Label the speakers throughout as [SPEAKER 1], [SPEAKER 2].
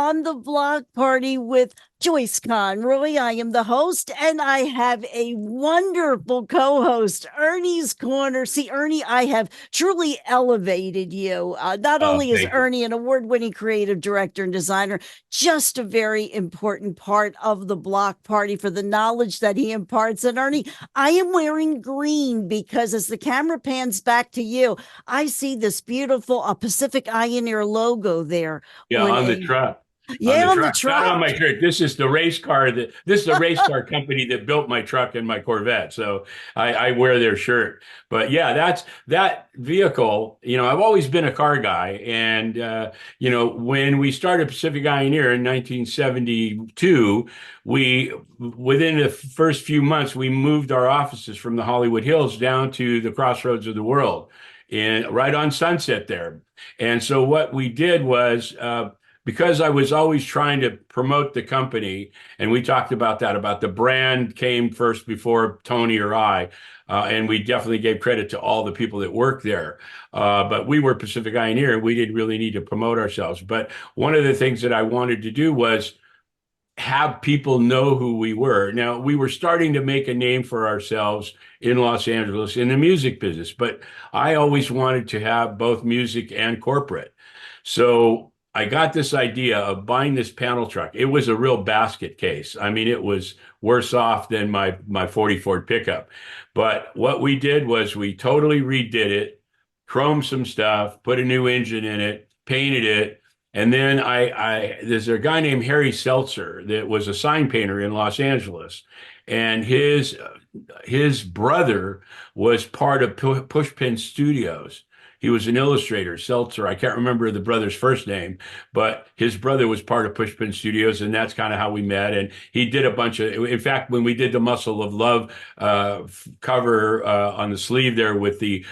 [SPEAKER 1] on the block party with Joyce Conroy. I am the host, and I have a wonderful co host, Ernie's Corner. See, Ernie, I have truly elevated you. Not only is
[SPEAKER 2] Thank you.
[SPEAKER 1] Ernie an award winning creative director and designer, just a very important part of the block party for the knowledge that he imparts. And Ernie, I am wearing green because as the camera pans back to you, I see this beautiful Pacific Ioneer logo there
[SPEAKER 2] Yeah,
[SPEAKER 1] on
[SPEAKER 2] on the
[SPEAKER 1] a
[SPEAKER 2] truck, on
[SPEAKER 1] yeah
[SPEAKER 2] the
[SPEAKER 1] on the
[SPEAKER 2] truck, not on
[SPEAKER 1] truck.
[SPEAKER 2] my truck. This is the race car company that built my truck and my Corvette. So I wear their shirt. But yeah, that's that vehicle. I've always been a car guy, and when we started Pacific Ioneer in 1972, we within the first few months we moved our offices from the Hollywood Hills down to the crossroads of the world, in right on Sunset there. And so what we did was, because I was always trying to promote the company, and we talked about that, about the brand came first before Tony or I, and we definitely gave credit to all the people that worked there. But we were Pacific Ioneer, and we didn't really need to promote ourselves. But one of the things that I wanted to do was have people know who we were. Now, we were starting to make a name for ourselves in Los Angeles in the music business, but I always wanted to have both music and corporate. So I got this idea of buying this panel truck. It was a real basket case. I mean, it was worse off than my 40 Ford pickup. But what we did was we totally redid it, chromed some stuff, put a new engine in it, painted it. And then there's a guy named Harry Seltzer that was a sign painter in Los Angeles, and his brother was part of Pushpin Studios. He was an illustrator, Seltzer. I can't remember the brother's first name, but his brother was part of Pushpin Studios, and that's kind of how we met. And he did a bunch of, in fact, when we did the Muscle of Love cover on the sleeve there with the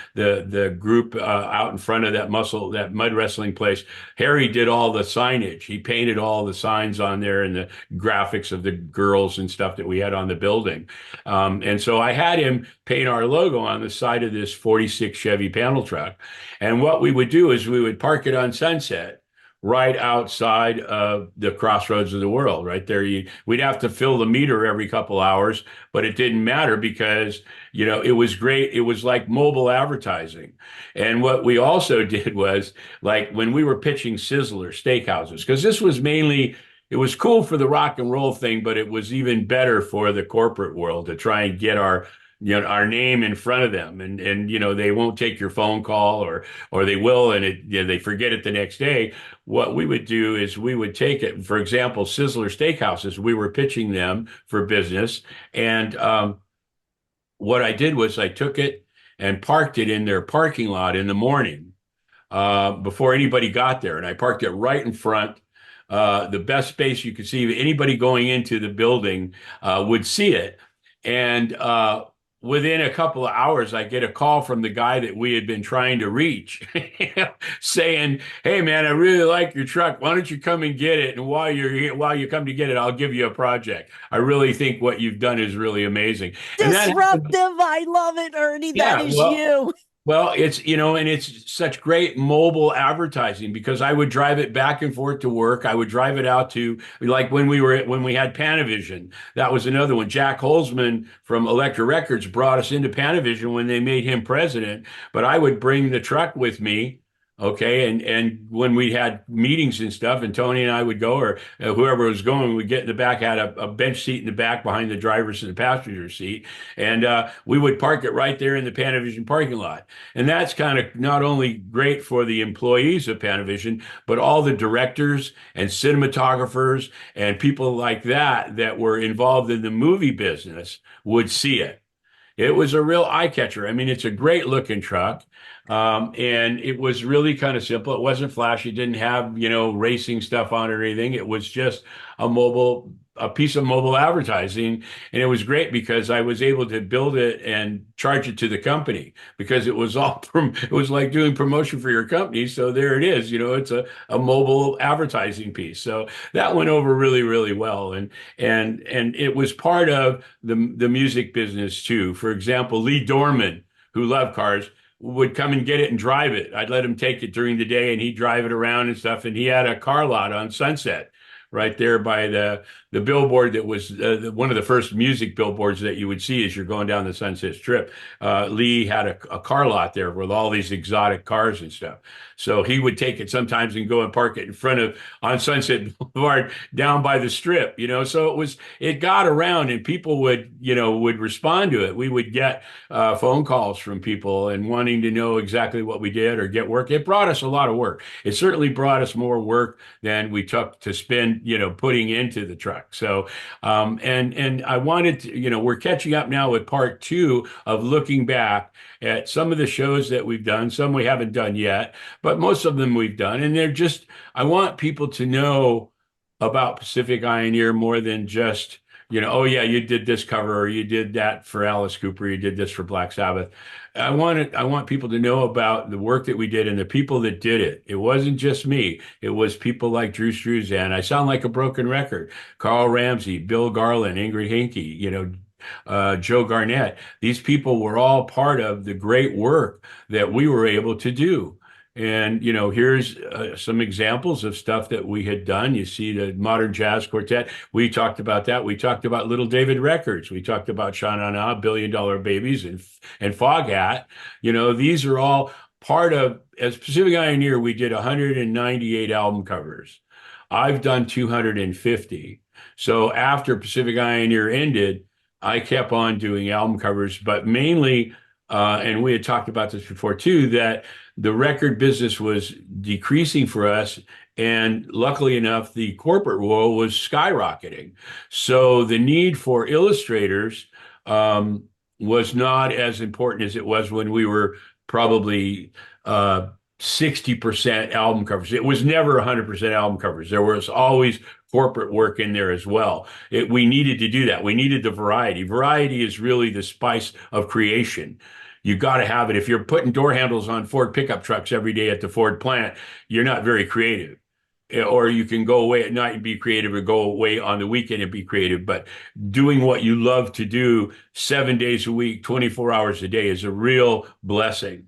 [SPEAKER 2] group out in front of that mud wrestling place, Harry did all the signage. He painted all the signs on there and the graphics of the girls and stuff that we had on the building. And so I had him paint our logo on the side of this 46 Chevy panel truck. And what we would do is we would park it on Sunset right outside of the crossroads of the world, right there. We'd have to fill the meter every couple hours, but it didn't matter because, it was great. It was like mobile advertising. And what we also did was, like, when we were pitching Sizzler steakhouses, because this was mainly, it was cool for the rock and roll thing, but it was even better for the corporate world to try and get our name in front of them, and they won't take your phone call, or they will, and they forget it the next day. What we would do is we would take it, for example, Sizzler Steakhouses, we were pitching them for business, and what I did was I took it and parked it in their parking lot in the morning, before anybody got there, and I parked it right in front. The best space you could see. Anybody going into the building would see it. And within a couple of hours, I get a call from the guy that we had been trying to reach, saying, "Hey, man, I really like your truck. Why don't you come and get it? And while you come to get it, I'll give you a project. I really think what you've done is really amazing." And that happened.
[SPEAKER 1] Disruptive. I love it, Ernie. That
[SPEAKER 2] Yeah,
[SPEAKER 1] is
[SPEAKER 2] well,
[SPEAKER 1] you.
[SPEAKER 2] and it's such great mobile advertising, because I would drive it back and forth to work. I would drive it out to, like, when we had Panavision. That was another one. Jack Holzman from Elektra Records brought us into Panavision when they made him president. But I would bring the truck with me. Okay, and when we had meetings and stuff, and Tony and I would go, or whoever was going, we'd get in the back, had a bench seat in the back behind the driver's and the passenger seat, and we would park it right there in the Panavision parking lot. And that's kind of not only great for the employees of Panavision, but all the directors and cinematographers and people like that were involved in the movie business would see it. It was a real eye catcher. I mean, it's a great looking truck. And it was really kind of simple. It wasn't flashy. It didn't have, racing stuff on it or anything. It was just a piece of mobile advertising. And it was great because I was able to build it and charge it to the company, because it was it was like doing promotion for your company. So there it is, it's a mobile advertising piece. So that went over really, really well. And it was part of the music business too. For example, Lee Dorman, who loved cars, would come and get it and drive it. I'd let him take it during the day, and he'd drive it around and stuff. And he had a car lot on Sunset right there by the billboard that was one of the first music billboards that you would see as you're going down the Sunset Strip. Lee had a car lot there with all these exotic cars and stuff. So he would take it sometimes and go and park it in front of on Sunset Boulevard down by the strip, So it got around and people would respond to it. We would get phone calls from people and wanting to know exactly what we did or get work. It brought us a lot of work. It certainly brought us more work than we took to spend, putting into the truck. So, and I wanted to, we're catching up now with part two of looking back at some of the shows that we've done. Some we haven't done yet, but most of them we've done. And I want people to know about Pacific Ioneer more than just, oh yeah, you did this cover or you did that for Alice Cooper, you did this for Black Sabbath. I want people to know about the work that we did and the people that did it. It wasn't just me. It was people like Drew Struzan. I sound like a broken record. Carl Ramsey, Bill Garland, Ingrid Hinkey, Joe Garnett. These people were all part of the great work that we were able to do. And, here's some examples of stuff that we had done. You see the Modern Jazz Quartet. We talked about that. We talked about Little David Records. We talked about Sha Na Na, Billion Dollar Babies, and Foghat. These are all part of, as Pacific Ioneer, we did 198 album covers. I've done 250. So after Pacific Ioneer ended, I kept on doing album covers, but mainly, and we had talked about this before too, that the record business was decreasing for us. And luckily enough, the corporate world was skyrocketing. So the need for illustrators was not as important as it was when we were probably 60% album covers. It was never 100% album covers. There was always corporate work in there as well. We needed to do that. We needed the variety. Variety is really the spice of creation. You got to have it. If you're putting door handles on Ford pickup trucks every day at the Ford plant, you're not very creative. Or you can go away at night and be creative, or go away on the weekend and be creative. But doing what you love to do 7 days a week, 24 hours a day is a real blessing.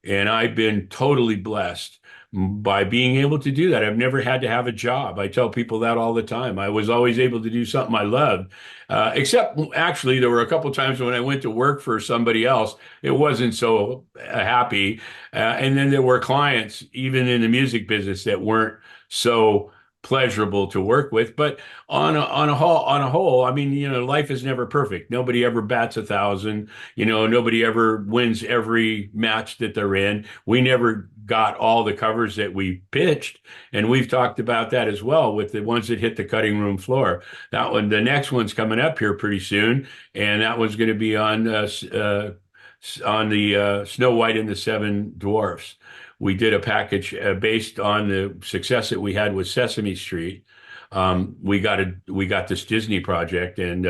[SPEAKER 2] And I've been totally blessed by being able to do that. I've never had to have a job. I tell people that all the time. I was always able to do something I loved, except actually there were a couple of times when I went to work for somebody else, it wasn't so happy. And then there were clients, even in the music business, that weren't so pleasurable to work with. But on a whole, I mean, life is never perfect. Nobody ever bats 1,000. Nobody ever wins every match that they're in. We never got all the covers that we pitched, and we've talked about that as well with the ones that hit the cutting room floor. That one, the next one's coming up here pretty soon, and that one's going to be on the Snow White and the Seven Dwarfs. We did a package based on the success that we had with Sesame Street. We got this Disney project, and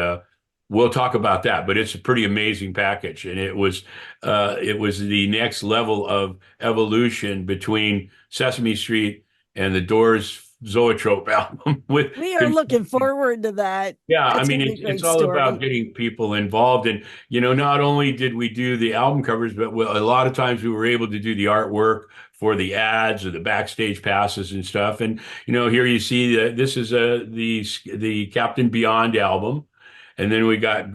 [SPEAKER 2] we'll talk about that. But it's a pretty amazing package, and it was the next level of evolution between Sesame Street and the Doors' Zoetrope album.
[SPEAKER 1] We are looking forward to that.
[SPEAKER 2] Yeah, I
[SPEAKER 1] That's
[SPEAKER 2] mean,
[SPEAKER 1] gonna be a great
[SPEAKER 2] it's all
[SPEAKER 1] story.
[SPEAKER 2] about getting people involved. And, not only did we do the album covers, but a lot of times we were able to do the artwork for the ads or the backstage passes and stuff. And, here you see that this is the Captain Beyond album. And then we got,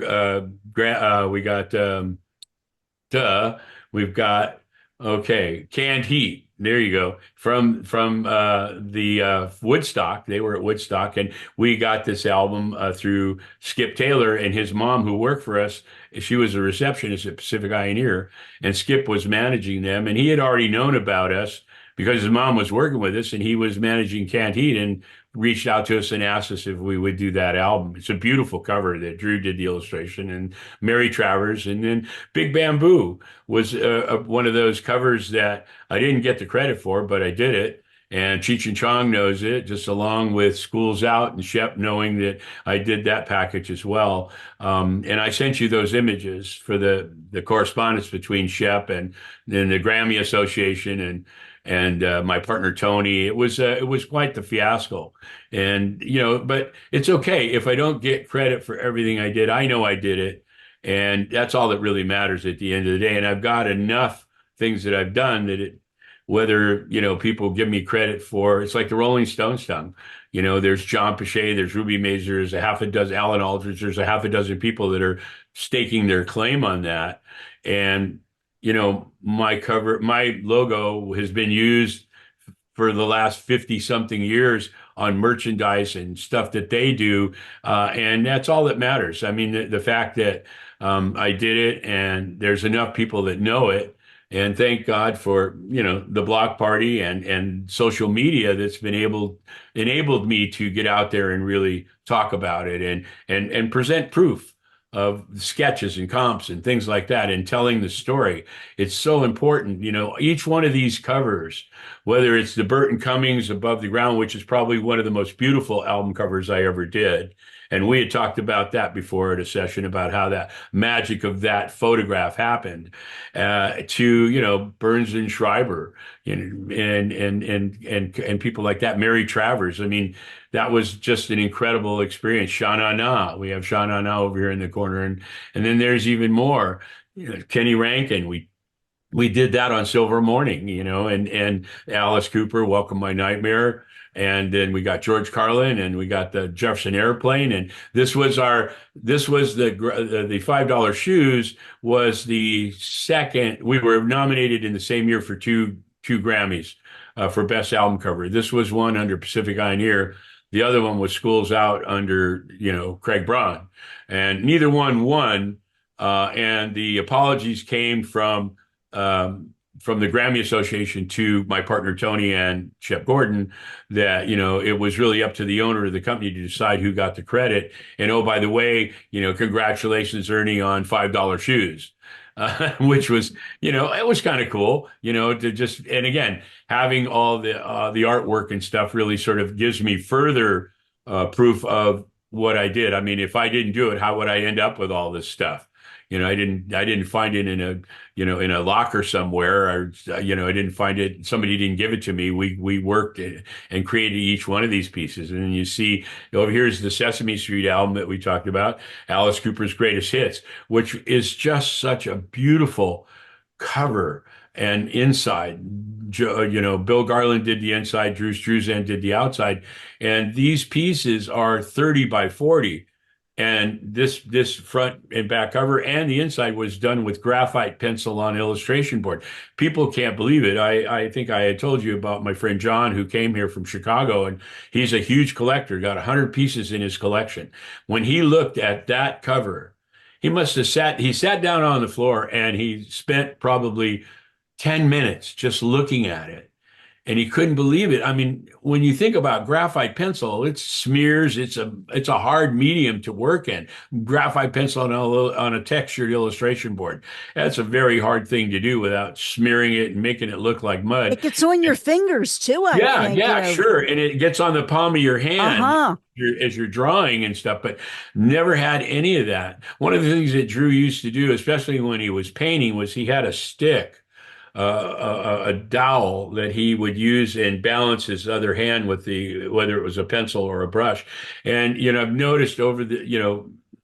[SPEAKER 2] we've got, okay, Canned Heat. There you go. From the Woodstock. They were at Woodstock, and we got this album through Skip Taylor and his mom, who worked for us. She was a receptionist at Pacific Ioneer, and Skip was managing them. And he had already known about us because his mom was working with us, and he was managing Canned Heat, and reached out to us and asked us if we would do that album. It's a beautiful cover that Drew did the illustration, and Mary Travers. And then Big Bamboo was one of those covers that I didn't get the credit for, but I did it. And Cheech and Chong knows it, just along with School's Out and Shep knowing that I did that package as well. And I sent you those images for the correspondence between Shep and then the Grammy Association and my partner Tony. It was quite the fiasco. And but it's okay if I don't get credit for everything I did. I know I did it, and that's all that really matters at the end of the day. And I've got enough things that I've done that whether, people give me credit for, it's like the Rolling Stones song. There's John Pichet, there's Ruby Mazer, there's a half a dozen, Alan Aldridge, there's a half a dozen people that are staking their claim on that. And, my logo has been used for the last 50 something years on merchandise and stuff that they do. And that's all that matters. I mean, the fact that I did it and there's enough people that know it. And thank God for, the block party and social media that's enabled me to get out there and really talk about it and present proof of sketches and comps and things like that and telling the story. It's so important. Each one of these covers, whether it's the Burton Cummings Above the Ground, which is probably one of the most beautiful album covers I ever did. And we had talked about that before at a session about how that magic of that photograph happened, to, Burns and Schreiber, and people like that, Mary Travers. I mean, that was just an incredible experience. Sha Na Na. We have Sha Na Na over here in the corner. And then there's even more. Kenny Rankin. We did that on Silver Morning, and Alice Cooper, Welcome My Nightmare. And then we got George Carlin and we got the Jefferson Airplane. And this was the $5 shoes was the second. We were nominated in the same year for two Grammys, for best album cover. This was one under Pacific Pioneer. The other one was Schools Out under, Craig Braun, and neither one won. And the apologies came from the Grammy Association to my partner Tony and Shep Gordon that, it was really up to the owner of the company to decide who got the credit. And oh, by the way, congratulations, Ernie, on $5 shoes. Which was, it was kind of cool, to just, and again, having all the artwork and stuff really sort of gives me further proof of what I did. I mean, if I didn't do it, how would I end up with all this stuff? I didn't find it in a locker somewhere, or, I didn't find it, somebody didn't give it to me. We worked and created each one of these pieces. And then you see over here's the Sesame Street album that we talked about, Alice Cooper's Greatest Hits, which is just such a beautiful cover and inside. Bill Garland did the inside, Drew Struzan did the outside. And these pieces are 30 by 40. And this front and back cover and the inside was done with graphite pencil on illustration board. People can't believe it. I think I had told you about my friend John, who came here from Chicago, and he's a huge collector, got 100 pieces in his collection. When he looked at that cover, he sat down on the floor and he spent probably 10 minutes just looking at it. And he couldn't believe it. I mean, when you think about graphite pencil, it smears. It's a hard medium to work in. Graphite pencil on a textured illustration board. That's a very hard thing to do without smearing it and making it look like mud.
[SPEAKER 1] It gets on your fingers too, I think.
[SPEAKER 2] Yeah, sure. And it gets on the palm of your hand as you're drawing and stuff, but never had any of that. One of the things that Drew used to do, especially when he was painting, was he had a stick, a dowel that he would use and balance his other hand with whether it was a pencil or a brush. And, I've noticed over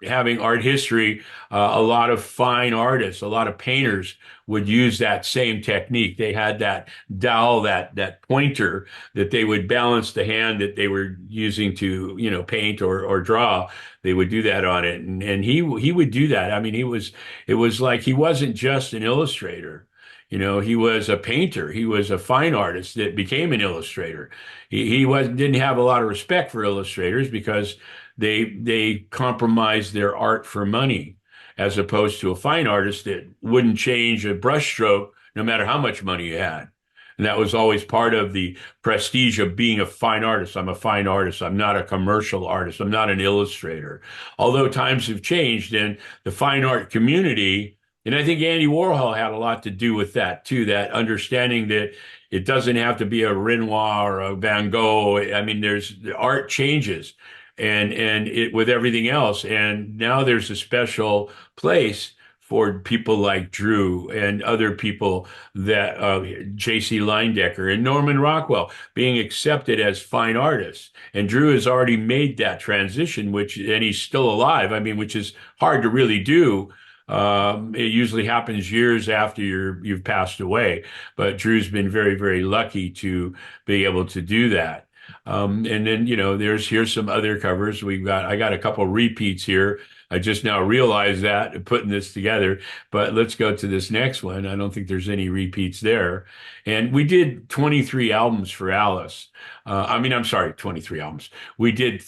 [SPEAKER 2] having art history, a lot of fine artists, a lot of painters would use that same technique. They had that dowel, that pointer that they would balance the hand that they were using to, paint or draw. They would do that on it. And he would do that. I mean, it was like he wasn't just an illustrator. He was a painter. He was a fine artist that became an illustrator. He didn't have a lot of respect for illustrators because they compromised their art for money, as opposed to a fine artist that wouldn't change a brushstroke no matter how much money you had. And that was always part of the prestige of being a fine artist. I'm a fine artist. I'm not a commercial artist. I'm not an illustrator. Although times have changed and the fine art community, and I think Andy Warhol had a lot to do with that too, that understanding that it doesn't have to be a Renoir or a Van Gogh. I mean, the art changes and it with everything else. And now there's a special place for people like Drew and other people that J.C. Leyendecker and Norman Rockwell being accepted as fine artists. And Drew has already made that transition, and he's still alive. I mean, which is hard to really do. It usually happens years after you've passed away, but Drew's been very, very lucky to be able to do that. And then, here's some other covers. I got a couple repeats here. I just now realized that putting this together, but let's go to this next one. I don't think there's any repeats there. And we did 23 albums for Alice. I'm sorry, 23 albums. What did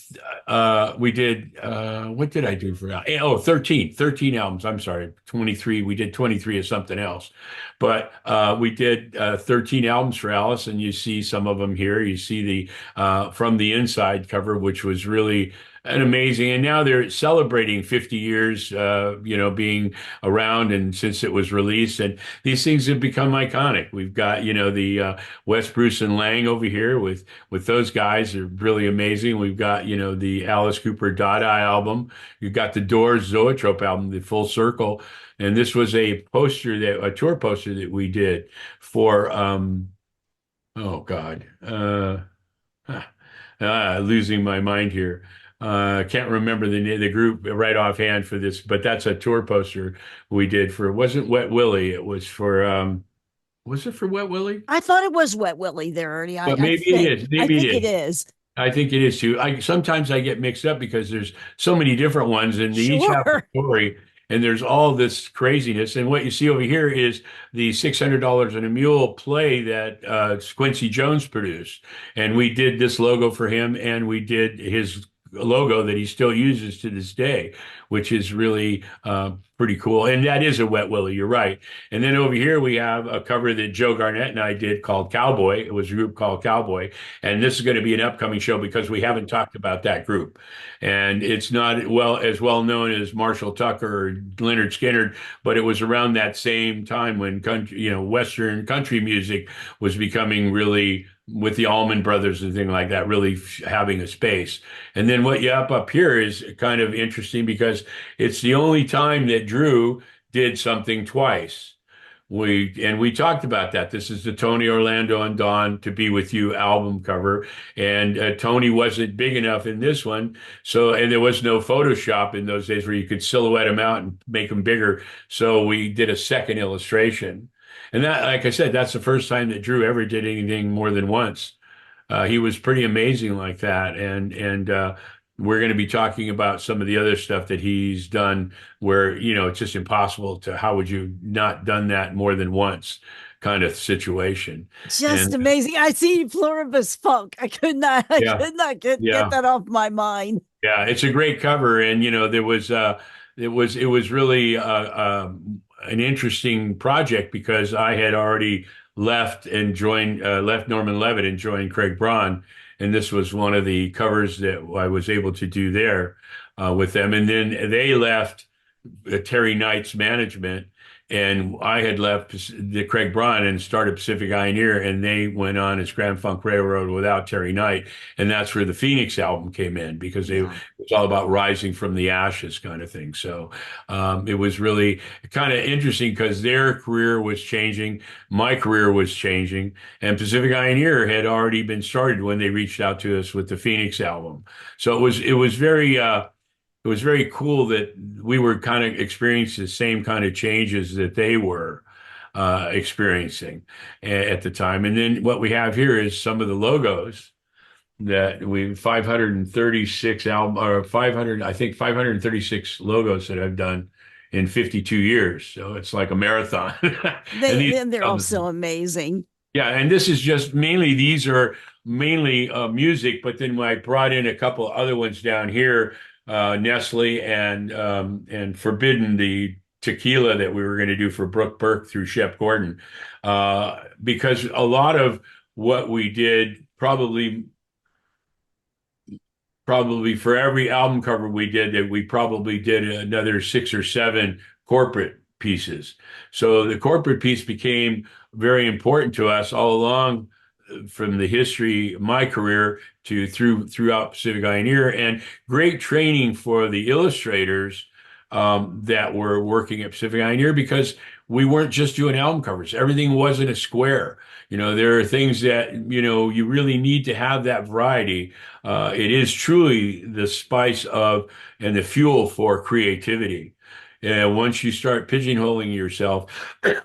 [SPEAKER 2] I do for Alice? Oh, 13 albums. I'm sorry, 23. We did 23 of something else. But we did 13 albums for Alice, and you see some of them here. You see the From the Inside cover, which was really an amazing. And now they're celebrating 50 years, being around, and since it was released, and these things have become iconic. We've got, the Wes Bruce and Lang over here with those guys. They're really amazing. We've got, the Alice Cooper Dada album. You've got the Doors Zoetrope album, the Full Circle. And this was a tour poster that we did for, oh God, losing my mind here. Can't remember the group right offhand for this, but that's a tour poster we did for, it wasn't Wet Willie. It was for, was it for Wet Willie?
[SPEAKER 1] I thought it was Wet Willie there, Ernie.
[SPEAKER 2] But maybe it is.
[SPEAKER 1] I
[SPEAKER 2] Maybe
[SPEAKER 1] think
[SPEAKER 2] it
[SPEAKER 1] it
[SPEAKER 2] is.
[SPEAKER 1] is.
[SPEAKER 2] I think it is too. Sometimes I get mixed up because there's so many different ones, and they each have a
[SPEAKER 1] Sure.
[SPEAKER 2] story, and there's all this craziness. And what you see over here is the $600 and a Mule play that Quincy Jones produced, and we did this logo for him, and we did his logo that he still uses to this day, which is really pretty cool. And that is a Wet Willie, you're right. And then over here we have a cover that Joe Garnett and I did called Cowboy. It was a group called Cowboy. And this is going to be an upcoming show because we haven't talked about that group. And it's not as well known as Marshall Tucker or Leonard Skinner, but it was around that same time when country, Western country music was becoming really, with the Allman Brothers and things like that, really having a space. And then what you up here is kind of interesting because it's the only time that Drew did something twice. We talked about that. This is the Tony Orlando and Dawn To Be With You album cover, and Tony wasn't big enough in this one, and there was no Photoshop in those days where you could silhouette him out and make him bigger. So we did a second illustration, and that, like I said, that's the first time that Drew ever did anything more than once. He was pretty amazing like that, and we're going to be talking about some of the other stuff that he's done where, it's just impossible to, how would you not done that more than once kind of situation.
[SPEAKER 1] Just
[SPEAKER 2] And
[SPEAKER 1] amazing. I see Pluribus Funk. I
[SPEAKER 2] yeah,
[SPEAKER 1] could not get
[SPEAKER 2] yeah,
[SPEAKER 1] that off my mind.
[SPEAKER 2] yeah, it's a great cover. And, it was really an interesting project because I had already left Norman Levitt and joined Craig Braun. And this was one of the covers that I was able to do there with them. And then they left Terry Knight's management, and I had left the Craig Braun and started Pacific Ioneer, and they went on as Grand Funk Railroad without Terry Knight. And that's where the Phoenix album came in because it
[SPEAKER 1] Yeah.
[SPEAKER 2] was all about rising from the ashes kind of thing. So it was really kind of interesting because their career was changing, my career was changing, and Pacific Ioneer had already been started when they reached out to us with the Phoenix album. So it was very cool that we were kind of experiencing the same kind of changes that they were experiencing at the time. And then what we have here is some of the logos that 536 album or 500, I think 536 logos that I've done in 52 years. So it's like a marathon.
[SPEAKER 1] And they're all so amazing.
[SPEAKER 2] Yeah, and these are mainly music, but then I brought in a couple other ones down here, Nestle and Forbidden, the tequila that we were going to do for Brooke Burke through Shep Gordon, because a lot of what we did probably for every album cover we did that we probably did another 6 or 7 corporate pieces. So the corporate piece became very important to us all along from the history of my career to throughout Pacific Ioneer, and great training for the illustrators that were working at Pacific Ioneer because we weren't just doing album covers. Everything wasn't a square. There are things that, you really need to have that variety. It is truly the spice of and the fuel for creativity. Once you start pigeonholing yourself,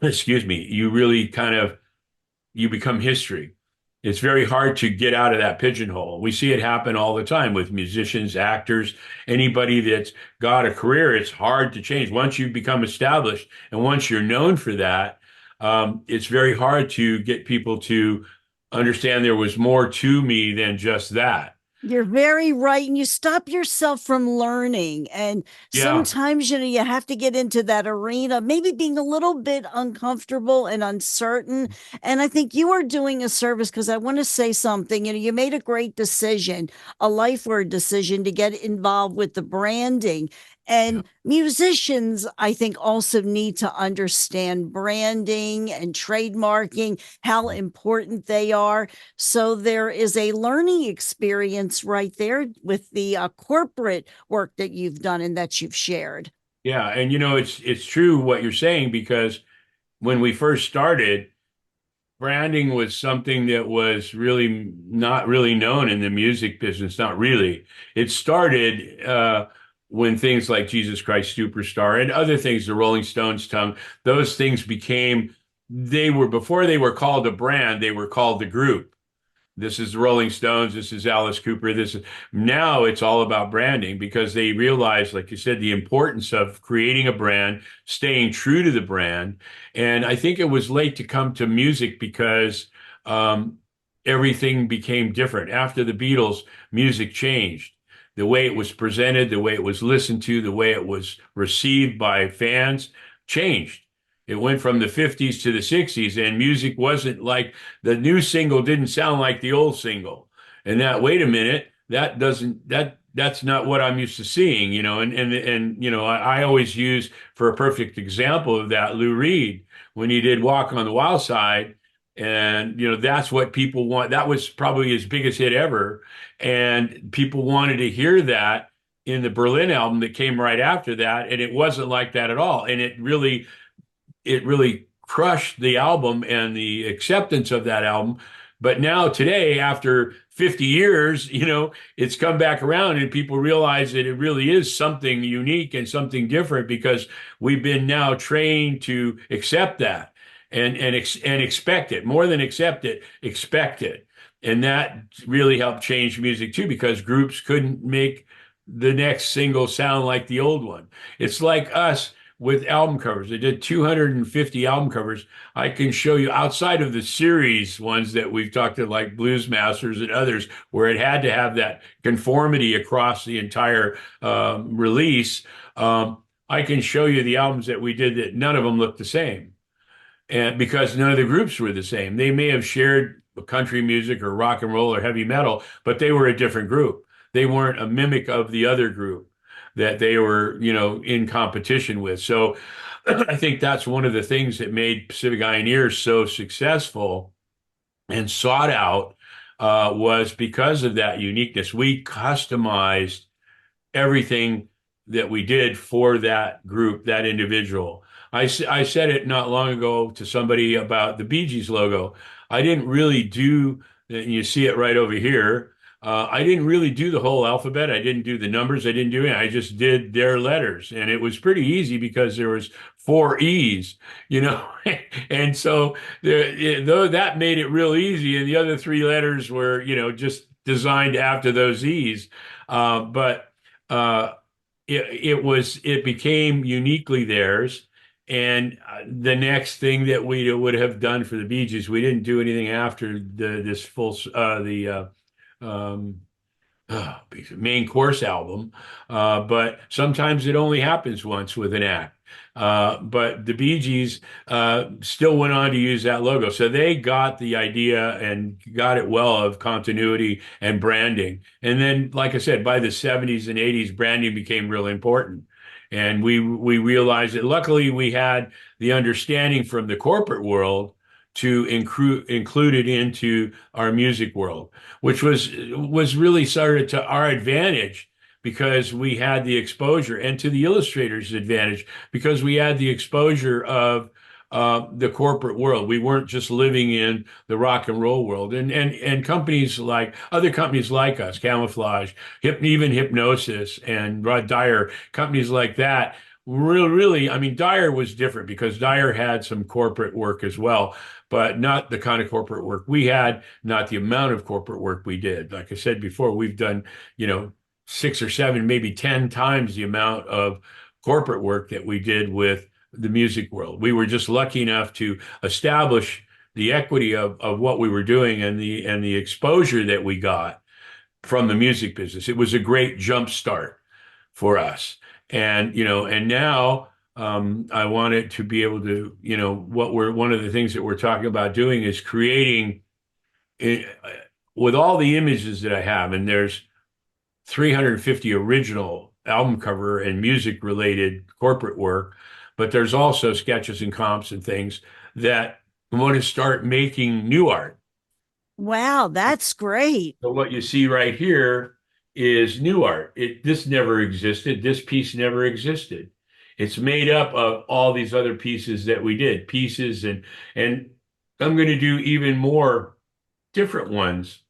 [SPEAKER 2] excuse me, you really kind of you become history. It's very hard to get out of that pigeonhole. We see it happen all the time with musicians, actors, anybody that's got a career. It's hard to change. Once you become established and once you're known for that, it's very hard to get people to understand there was more to me than just that.
[SPEAKER 1] You're very right. And you stop yourself from learning. And
[SPEAKER 2] Yeah,
[SPEAKER 1] sometimes, you have to get into that arena, maybe being a little bit uncomfortable and uncertain. And I think you are doing a service because I want to say something. You made a great decision, a life word decision to get involved with the branding.
[SPEAKER 2] yeah,
[SPEAKER 1] And musicians, I think, also need to understand branding and trademarking, how important they are. So there is a learning experience right there with the corporate work that you've done and that you've shared.
[SPEAKER 2] yeah. And it's true what you're saying because when we first started, branding was something that was really not really known in the music business, not really. It started when things like Jesus Christ Superstar and other things, the Rolling Stones tongue, those things became, they were, before they were called a brand, they were called the group. This is the Rolling Stones. This is Alice Cooper. This is now it's all about branding because they realize, like you said, the importance of creating a brand, staying true to the brand. And I think it was late to come to music because um, everything became different. After the Beatles, music changed. The way it was presented, the way it was listened to, the way it was received by fans changed. It went from the 50s to the 60s, and music wasn't like the new single didn't sound like the old single. And that, wait a minute, that's not what I'm used to seeing, and I always use for a perfect example of that Lou Reed when he did Walk on the Wild Side. And that's what people want. That was probably his biggest hit ever. And people wanted to hear that in the Berlin album that came right after that. And it wasn't like that at all. And it really crushed the album and the acceptance of that album. But now today, after 50 years, it's come back around and people realize that it really is something unique and something different because we've been now trained to accept that and expect it. More than accept it, expect it. And that really helped change music too, because groups couldn't make the next single sound like the old one. It's like us with album covers. I did 250 album covers. I can show you outside of the series ones that we've talked to, like Blues Masters and others, where it had to have that conformity across the entire release. I can show you the albums that we did that none of them looked the same. And because none of the groups were the same, they may have shared country music or rock and roll or heavy metal, but they were a different group. They weren't a mimic of the other group that they were, in competition with. So I think that's one of the things that made Pacific Ioneer so successful and sought out was because of that uniqueness. We customized everything that we did for that group, that individual. I said it not long ago to somebody about the Bee Gees logo. I didn't really do, and you see it right over here. I didn't really do the whole alphabet. I didn't do the numbers. I didn't do it. I just did their letters, and it was pretty easy because there was four E's, and so though that made it real easy, and the other three letters were, just designed after those E's. But it became uniquely theirs. And the next thing that we would have done for the Bee Gees, we didn't do anything after this full the um, main course album. But sometimes it only happens once with an act. But the Bee Gees still went on to use that logo. So they got the idea and got it well of continuity and branding. And then, like I said, by the 70s and 80s, branding became really important. And we realized that luckily we had the understanding from the corporate world to include it into our music world, which was really started to our advantage because we had the exposure, and to the illustrators' advantage because we had the exposure of the corporate world. We weren't just living in the rock and roll world, and companies like other companies like us, Camouflage, even Hypnosis, and Rod Dyer, companies like that. really, I mean, Dyer was different because Dyer had some corporate work as well, but not the kind of corporate work we had, not the amount of corporate work we did. Like I said before, we've done, you know, 6 or 7, maybe 10 times the amount of corporate work that we did with the music world. We were just lucky enough to establish the equity of what we were doing and the exposure that we got from the music business. It was a great jump start for us. And, and now I want it to be able to, one of the things that we're talking about doing is creating it, with all the images that I have, and there's 350 original album cover and music related corporate work, but there's also sketches and comps and things that I want to start making new art.
[SPEAKER 1] Wow, that's great.
[SPEAKER 2] So what you see right here is new art. This never existed. This piece never existed. It's made up of all these other pieces that we did, pieces and I'm going to do even more different ones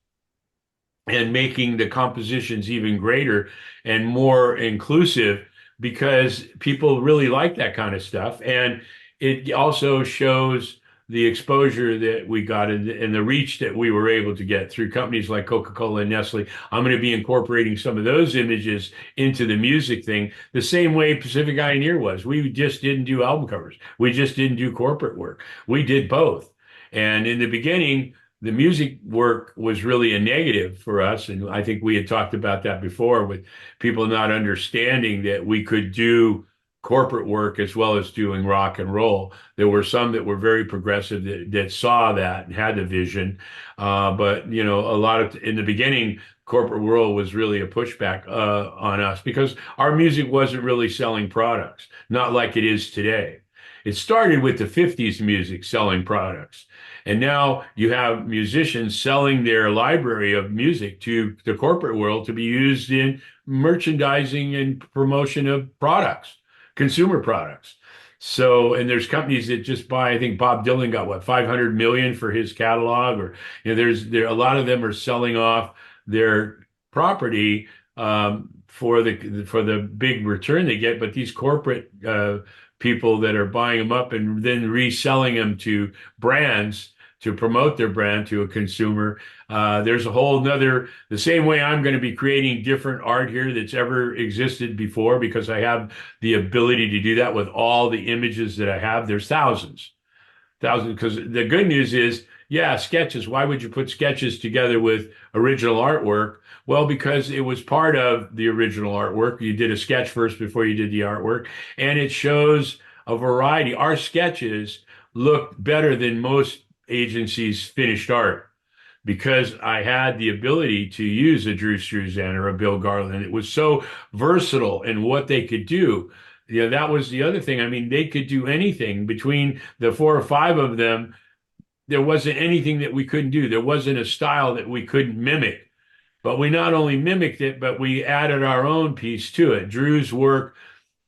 [SPEAKER 2] and making the compositions even greater and more inclusive because people really like that kind of stuff. And it also shows the exposure that we got and the reach that we were able to get through companies like Coca-Cola and Nestle. I'm going to be incorporating some of those images into the music thing, the same way Pacific Pioneer was. We just didn't do album covers. We just didn't do corporate work. We did both. And in the beginning, the music work was really a negative for us. And I think we had talked about that before with people not understanding that we could do corporate work as well as doing rock and roll. There were some that were very progressive that saw that and had the vision. But, a lot of, in the beginning, corporate world was really a pushback on us because our music wasn't really selling products, not like it is today. It started with the 50s music selling products. And now you have musicians selling their library of music to the corporate world to be used in merchandising and promotion of products, consumer products. So, and there's companies that just buy, I think Bob Dylan got what, 500 million for his catalog, or, a lot of them are selling off their property for the big return they get. But these corporate people that are buying them up and then reselling them to brands to promote their brand to a consumer. There's a whole nother, the same way I'm going to be creating different art here that's ever existed before because I have the ability to do that with all the images that I have. There's thousands, because the good news is, yeah, sketches. Why would you put sketches together with original artwork? Well, because it was part of the original artwork. You did a sketch first before you did the artwork, and it shows a variety. Our sketches look better than most agencies' finished art because I had the ability to use a Drew Struzan or a Bill Garland. It was so versatile in what they could do. That was the other thing. I mean, they could do anything. Between the 4 or 5 of them, there wasn't anything that we couldn't do. There wasn't a style that we couldn't mimic. But we not only mimicked it, but we added our own piece to it. Drew's work,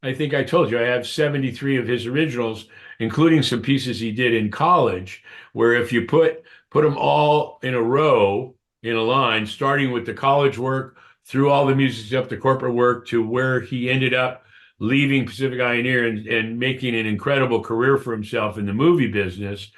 [SPEAKER 2] I think I told you, I have 73 of his originals, including some pieces he did in college, where if you put them all in a row, in a line, starting with the college work, through all the music up to corporate work, to where he ended up leaving Pacific Pioneer and making an incredible career for himself in the movie business,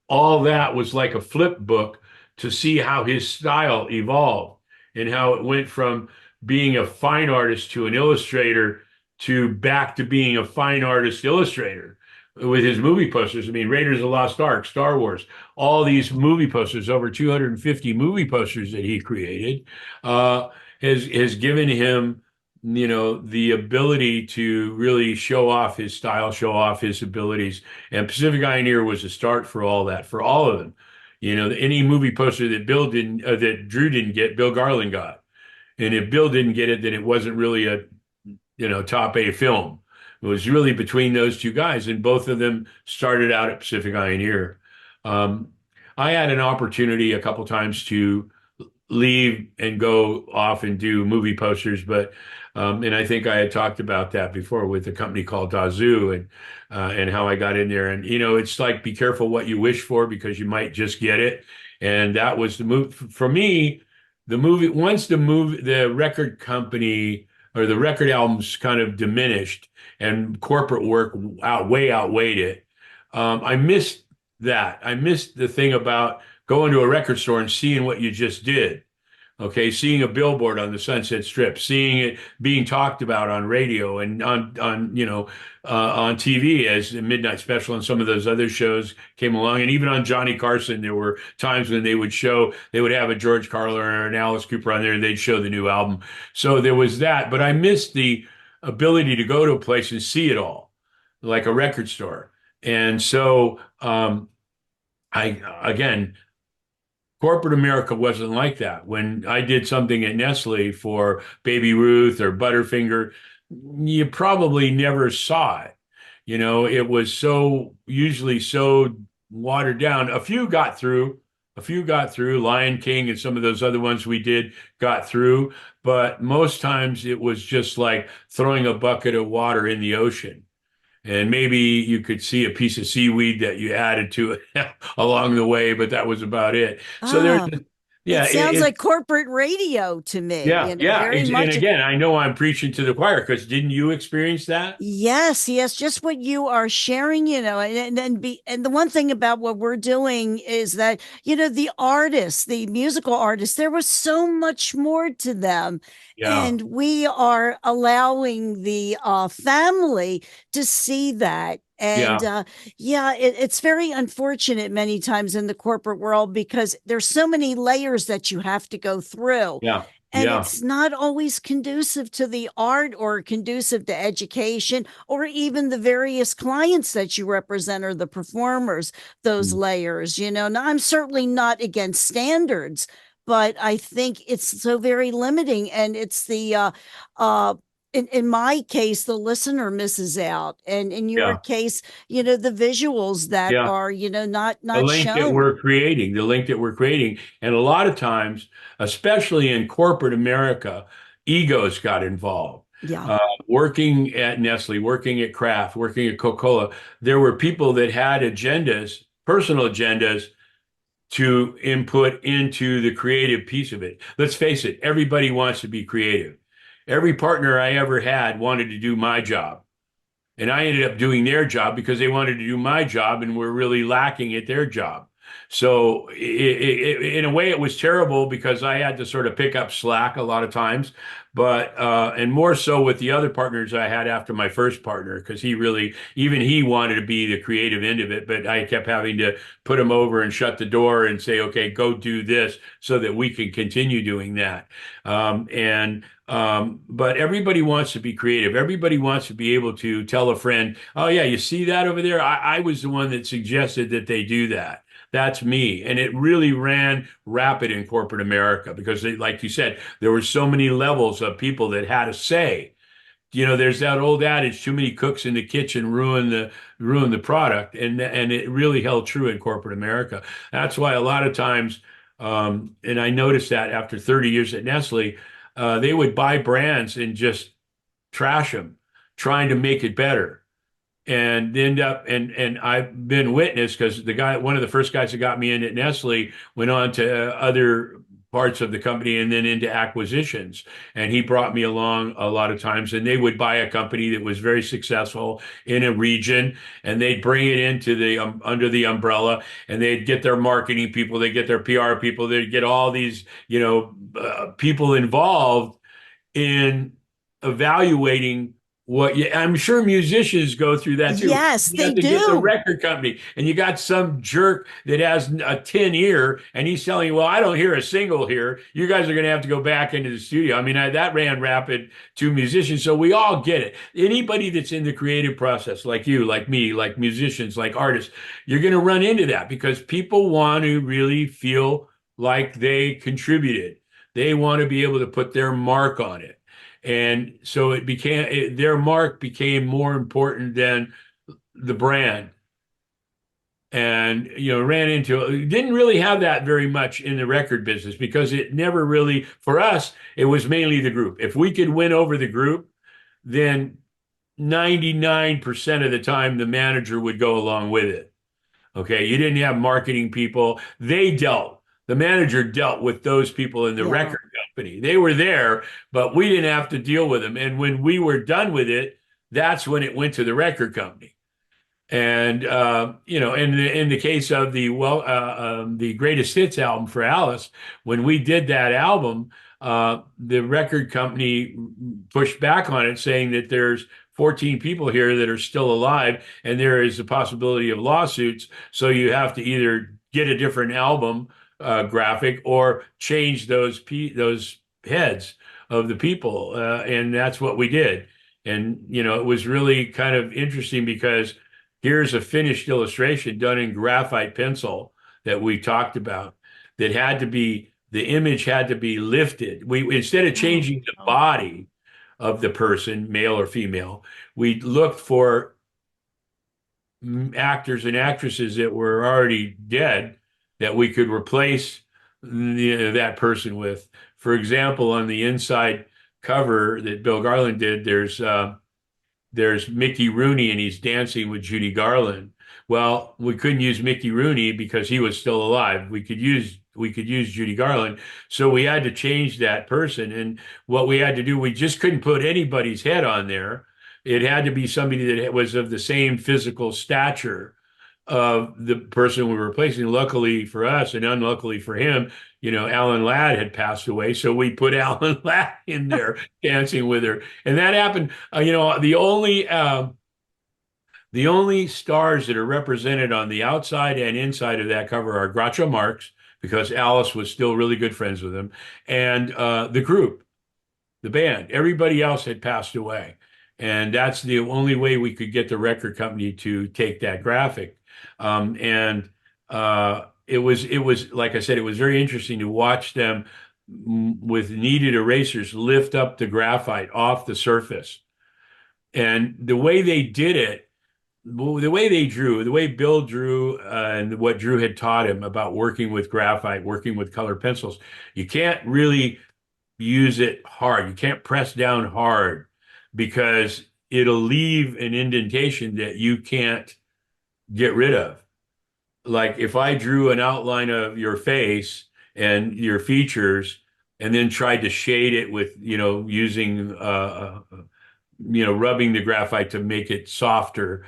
[SPEAKER 2] all that was like a flip book to see how his style evolved and how it went from being a fine artist to an illustrator to back to being a fine artist illustrator with his movie posters. I mean, Raiders of the Lost Ark, Star Wars, all these movie posters, over 250 movie posters that he created, has given him, the ability to really show off his style, show off his abilities. And Pacific Pioneer was a start for all that, for all of them. Any movie poster that that Drew didn't get, Bill Garland got. And if Bill didn't get it, then it wasn't really a, top A film. It was really between those two guys, and both of them started out at Pacific Pioneer. I had an opportunity a couple times to leave and go off and do movie posters, but and I think I had talked about that before with a company called Dazoo and how I got in there. And it's like, be careful what you wish for because you might just get it. And that was the move for me. The record company or the record albums kind of diminished and corporate work outweighed it. I missed that. I missed the thing about going to a record store and seeing what you just did. Okay, seeing a billboard on the Sunset Strip, seeing it being talked about on radio and on TV as the Midnight Special and some of those other shows came along, and even on Johnny Carson, there were times when they would have a George Carlin or an Alice Cooper on there, and they'd show the new album. So there was that, but I missed the ability to go to a place and see it all, like a record store. And so I again. Corporate America wasn't like that. When I did something at Nestle for Baby Ruth or Butterfinger, you probably never saw it. It was so usually so watered down. A few got through, Lion King and some of those other ones we did got through, but most times it was just like throwing a bucket of water in the ocean. And maybe you could see a piece of seaweed that you added to it along the way, but that was about it. So there's,
[SPEAKER 1] Ah, it
[SPEAKER 2] yeah,
[SPEAKER 1] sounds like corporate radio to me,
[SPEAKER 2] yeah, yeah.
[SPEAKER 1] very
[SPEAKER 2] And
[SPEAKER 1] much.
[SPEAKER 2] again, I know I'm preaching to the choir because didn't you experience that?
[SPEAKER 1] Yes, yes, just what you are sharing, and the one thing about what we're doing is that, the artists, the musical artists, there was so much more to them.
[SPEAKER 2] Yeah,
[SPEAKER 1] And we are allowing the family to see that. And
[SPEAKER 2] yeah,
[SPEAKER 1] yeah, it's very unfortunate many times in the corporate world because there's so many layers that you have to go through.
[SPEAKER 2] yeah,
[SPEAKER 1] And
[SPEAKER 2] yeah,
[SPEAKER 1] it's not always conducive to the art or conducive to education or even the various clients that you represent or the performers, those
[SPEAKER 2] mm,
[SPEAKER 1] layers. Now, I'm certainly not against standards, but I think it's so very limiting. And it's in my case, the listener misses out. And in your
[SPEAKER 2] yeah,
[SPEAKER 1] case, the visuals that
[SPEAKER 2] yeah.
[SPEAKER 1] are, not shown.
[SPEAKER 2] The link that we're creating. And a lot of times, especially in corporate America, egos got involved.
[SPEAKER 1] Yeah.
[SPEAKER 2] Working at Nestle, working at Kraft, working at Coca-Cola, there were people that had agendas, personal agendas to input into the creative piece of it. Let's face it, everybody wants to be creative. Every partner I ever had wanted to do my job. And I ended up doing their job because they wanted to do my job and were really lacking at their job. So in a way, it was terrible because I had to sort of pick up slack a lot of times, but and more so with the other partners I had after my first partner because even he wanted to be the creative end of it, but I kept having to put him over and shut the door and say, okay, go do this so that we can continue doing that. But everybody wants to be creative. Everybody wants to be able to tell a friend, oh, yeah, you see that over there? I was the one that suggested that they do that. That's me. And it really ran rapid in corporate America because, like you said, there were so many levels of people that had a say. There's that old adage, too many cooks in the kitchen ruin the product. And it really held true in corporate America. That's why a lot of times, and I noticed that after 30 years at Nestle, they would buy brands and just trash them, trying to make it better. And end up and I've been witness because one of the first guys that got me in at Nestle went on to other parts of the company and then into acquisitions. And he brought me along a lot of times. And they would buy a company that was very successful in a region, and they'd bring it into the under the umbrella, and they'd get their marketing people, they get their PR people, they'd get all these people involved in evaluating I'm sure musicians go through that too.
[SPEAKER 1] Yes,
[SPEAKER 2] You
[SPEAKER 1] they
[SPEAKER 2] have to get the
[SPEAKER 1] do.
[SPEAKER 2] record company, and you got some jerk that has a tin ear, and he's telling you, "Well, I don't hear a single here. You guys are going to have to go back into the studio." I mean, that ran rapid to musicians, so we all get it. Anybody that's in the creative process, like you, like me, like musicians, like artists, you're going to run into that because people want to really feel like they contributed. They want to be able to put their mark on it. And so their mark became more important than the brand. And, didn't really have that very much in the record business because it never really, for us, it was mainly the group. If we could win over the group, then 99% of the time the manager would go along with it. Okay. You didn't have marketing people. the manager dealt with those people in the
[SPEAKER 1] Yeah.
[SPEAKER 2] record company. They were there, but we didn't have to deal with them. And when we were done with it, that's when it went to the record company. And in the case of the greatest hits album for Alice, when we did that album, the record company pushed back on it, saying that there's 14 people here that are still alive, and there is a possibility of lawsuits. So you have to either get a different album graphic or change those heads of the people, and that's what we did. And it was really kind of interesting because here's a finished illustration done in graphite pencil that we talked about that the image had to be lifted. We, instead of
[SPEAKER 1] Oh,
[SPEAKER 2] changing the
[SPEAKER 1] oh.
[SPEAKER 2] body of the person, male or female, we looked for actors and actresses that were already dead that we could replace that person with. For example, on the inside cover that Bill Garland did, there's Mickey Rooney and he's dancing with Judy Garland. Well, we couldn't use Mickey Rooney because he was still alive. We could use Judy Garland, so we had to change that person. And what we had to do, we just couldn't put anybody's head on there. It had to be somebody that was of the same physical stature of the person we were replacing. Luckily for us, and unluckily for him, Alan Ladd had passed away, so we put Alan Ladd in there dancing with her, and that happened. The only stars that are represented on the outside and inside of that cover are Groucho Marx, because Alice was still really good friends with him, and the group, the band. Everybody else had passed away. And that's the only way we could get the record company to take that graphic. And it was like I said, it was very interesting to watch them with kneaded erasers lift up the graphite off the surface. And the way they did it, the way they drew, the way Bill drew, and what Drew had taught him about working with graphite, working with colored pencils, you can't really use it hard. You can't press down hard because it'll leave an indentation that you can't get rid of. Like if I drew an outline of your face and your features and then tried to shade it with, using rubbing the graphite to make it softer.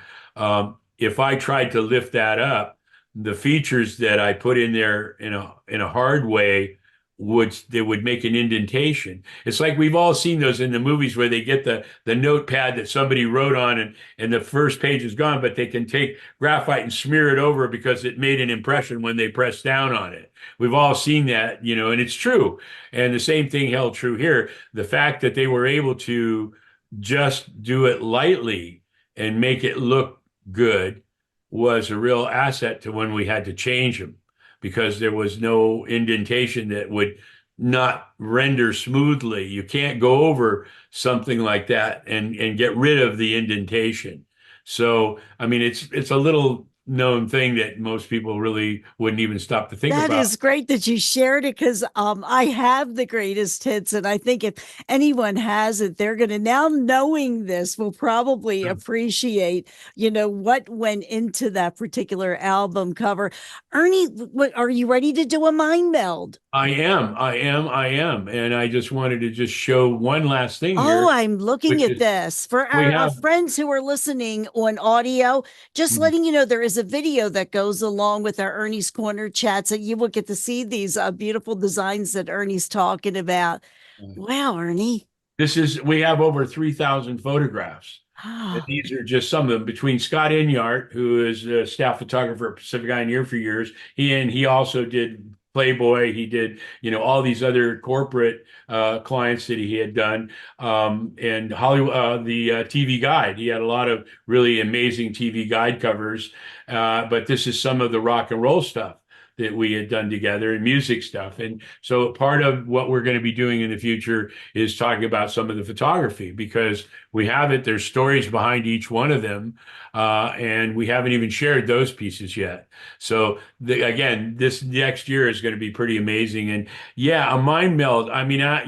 [SPEAKER 2] If I tried to lift that up, the features that I put in there in a hard way would make an indentation. It's like we've all seen those in the movies where they get the notepad that somebody wrote on, and the first page is gone, but they can take graphite and smear it over because it made an impression when they pressed down on it. We've all seen that, and it's true. And the same thing held true here. The fact that they were able to just do it lightly and make it look good was a real asset to when we had to change them, because there was no indentation that would not render smoothly. You can't go over something like that and get rid of the indentation. So, I mean, it's a little known thing that most people really wouldn't even stop to think
[SPEAKER 1] That
[SPEAKER 2] about.
[SPEAKER 1] is great that you shared it because I have the greatest hits. And I think if anyone has it, they're going to, now knowing this, will probably appreciate, what went into that particular album cover. Ernie, are you ready to do a mind meld?
[SPEAKER 2] I am. And I just wanted to just show one last thing
[SPEAKER 1] Oh,
[SPEAKER 2] here,
[SPEAKER 1] I'm looking
[SPEAKER 2] which
[SPEAKER 1] at
[SPEAKER 2] is
[SPEAKER 1] this. For
[SPEAKER 2] we
[SPEAKER 1] our
[SPEAKER 2] have.
[SPEAKER 1] friends who are listening on audio, just letting you know there is a video that goes along with our Ernie's Corner chat. So you will get to see these beautiful designs that Ernie's talking about. Wow, Ernie.
[SPEAKER 2] We have over 3,000 photographs. And these are just some of them, between Scott Inyart, who is a staff photographer at Pacific Eye for years. He also did Playboy. He did, all these other corporate clients that he had done. And Hollywood, the TV Guide. He had a lot of really amazing TV Guide covers. But this is some of the rock and roll stuff that we had done together, and music stuff. And so part of what we're going to be doing in the future is talking about some of the photography, because we have it. There's stories behind each one of them. And we haven't even shared those pieces yet. So again, this next year is going to be pretty amazing. And yeah, a mind meld. I mean, I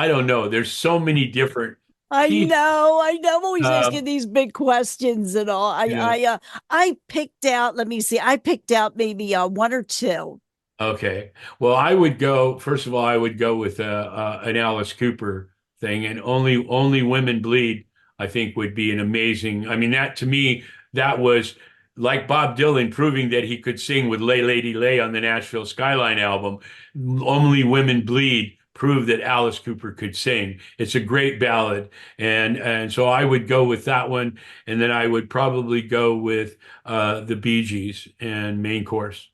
[SPEAKER 2] don't know. There's so many different Keith,
[SPEAKER 1] I know. I'm always asking
[SPEAKER 2] um,
[SPEAKER 1] these big questions and all.
[SPEAKER 2] yeah.
[SPEAKER 1] I picked out. Let me see. I picked out maybe one or two.
[SPEAKER 2] Okay. Well, I would go, first of all, I would go with an Alice Cooper thing, and only women bleed, I think would be an amazing. I mean, that to me, that was like Bob Dylan proving that he could sing with Lay Lady Lay on the Nashville Skyline album. Only Women Bleed proved that Alice Cooper could sing. It's a great ballad. And so I would go with that one, and then I would probably go with the Bee Gees and Main Course.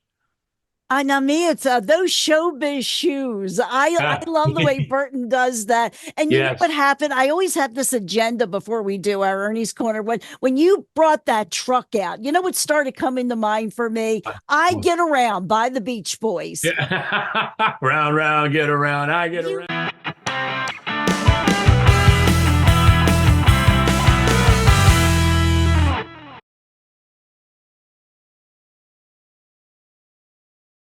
[SPEAKER 1] Now me, it's those showbiz shoes. I love the way Burton does that. And you know what
[SPEAKER 2] Yes.
[SPEAKER 1] happened? I always have this agenda before we do our Ernie's Corner. When you brought that truck out, you know what started coming to mind for me? I Get Around by the Beach Boys.
[SPEAKER 2] Yeah. Round, round, get around. I get
[SPEAKER 1] You
[SPEAKER 2] around.